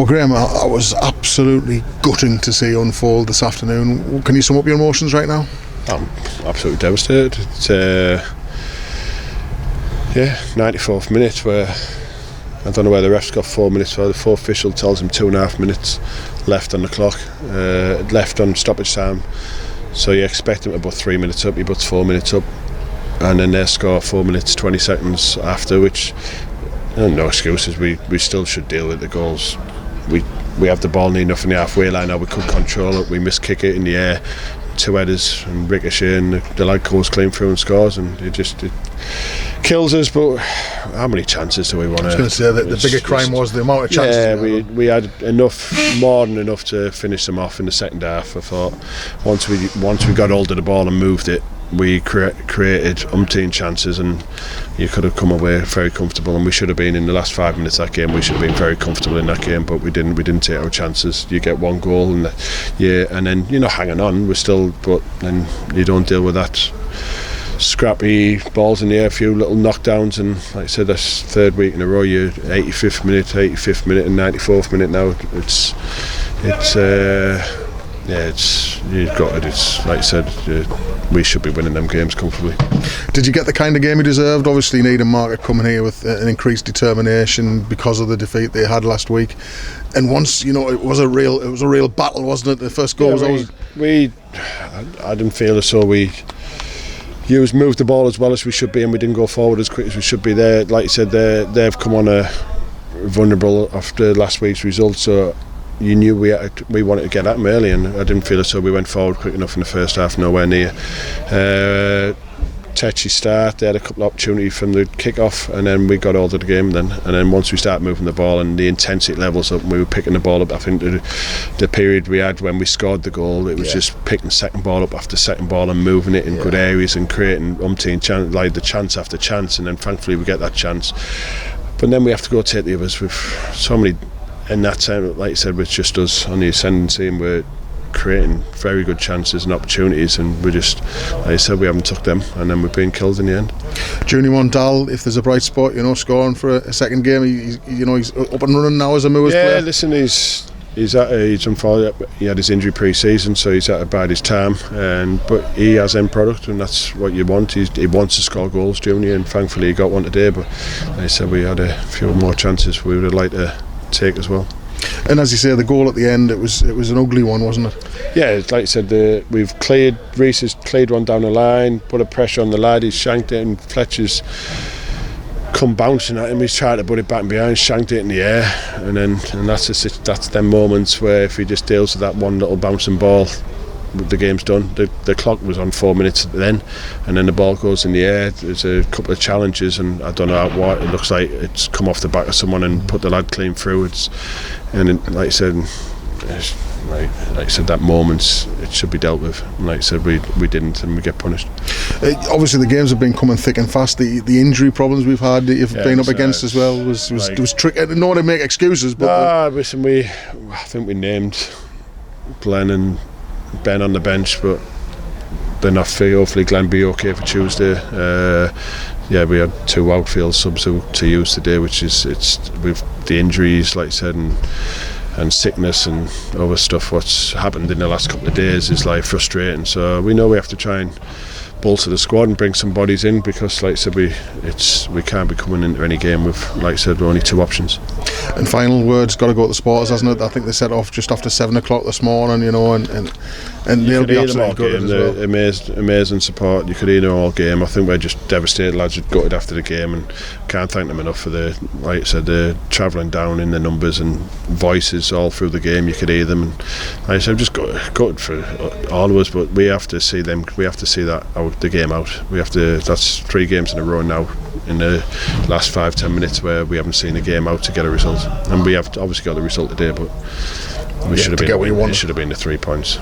Well, Graeme, I was absolutely gutting to see unfold this afternoon. Can you sum up your emotions right now? I'm absolutely devastated. It's 94th minute where I don't know where the ref's got 4 minutes for. The fourth official tells him 2.5 minutes left on the clock, left on stoppage time. So you expect him to put 3 minutes up, he puts 4 minutes up, and then they score 4 minutes 20 seconds after, which no excuses. We still should deal with the goals. We have the ball near enough in the halfway line now. We could control it. We miss kick it in the air, 2 headers and ricochet, and the lad goes clean through and scores, and it kills us. But how many chances do we want to? I was going to say that the bigger crime was the amount of chances. Yeah, we had more than enough to finish them off in the second half. I thought once we got hold of the ball and moved it, we created umpteen chances, and you could have come away very comfortable. And we should have been in the last 5 minutes of that game. We should have been very comfortable in that game, but we didn't. We didn't take our chances. You get one goal, and then you're not hanging on. But then you don't deal with that scrappy balls in the air, a few little knockdowns, and like I said, that's third week in a row. You're 85th minute, and 94th minute now. You've got it. It's like I said, we should be winning them games comfortably. Did you get the kind of game you deserved? Obviously, Needham Market coming here with an increased determination because of the defeat they had last week. And once, it was a real battle, wasn't it? The first goal was always. I didn't feel as though we moved the ball as well as we should be, and we didn't go forward as quick as we should be. There, like you said, they've come on a vulnerable after last week's result, so you knew we wanted to get at them early, and I didn't feel as though we went forward quick enough in the first half. Nowhere near. Tetchy start. They had a couple of opportunities from the kick-off, and then we got hold of the game. And then once we started moving the ball and the intensity levels up, and we were picking the ball up. I think the period we had when we scored the goal, it was just picking second ball up after second ball and moving it in good areas and creating umpteen like the chance after chance. And then thankfully we get that chance. But then we have to go take the others with so many. In that time, like I said, it's just us on the ascendancy, and we're creating very good chances and opportunities, and we just, like I said, we haven't took them, and then we've been killed in the end. Junior Mondal, if there's a bright spot, scoring for a second game, he's up and running now as a Moors player. Yeah, listen, he's unfortunate. He had his injury pre-season, so he's at a bad his time, but he has end product, and that's what you want. He wants to score goals, Junior, and thankfully he got one today. But like I said, we had a few more chances we would have liked to take as well. And as you say, the goal at the end, it was an ugly one, wasn't it? Yeah, like I said, Reece has cleared one down the line, put a pressure on the lad, he's shanked it, and Fletcher's come bouncing at him, he's tried to put it back and behind, shanked it in the air, and that's them moments where if he just deals with that one little bouncing ball, the game's done. The clock was on 4 minutes then, and then the ball goes in the air. There's a couple of challenges, and I don't know what it looks like. It's come off the back of someone and put the lad clean through. Like I said, that moment it should be dealt with. And like I said, we didn't, and we get punished. Obviously, the games have been coming thick and fast. The injury problems we've had, that you've been up against as well, was tricky. I don't want to make excuses, but listen, I think we named Glenn and Ben on the bench, but they're not fit. Hopefully Glenn be okay for Tuesday. We had 2 outfield subs to use today, which is with the injuries, like I said, and sickness and other stuff. What's happened in the last couple of days is like frustrating. So we know we have to try and bolster the squad and bring some bodies in, because like I said, we can't be coming into any game with, like I said, only 2 options. And final word's got to go to the supporters, hasn't it? I think they set off just after 7 o'clock this morning, and they'll be absolutely gutted as well. Amazing support. You could hear them all game. I think we're just devastated. Lads are gutted after the game, and can't thank them enough for like I said, the travelling down in the numbers and voices all through the game. You could hear them, and like I said, just gutted for all of us. But we have to see them. We have to see the game out. We have to. That's 3 games in a row now in the last 5-10 minutes where we haven't seen a game out to get a result, and we have obviously got the result today, but we should have been. It should have been the 3 points.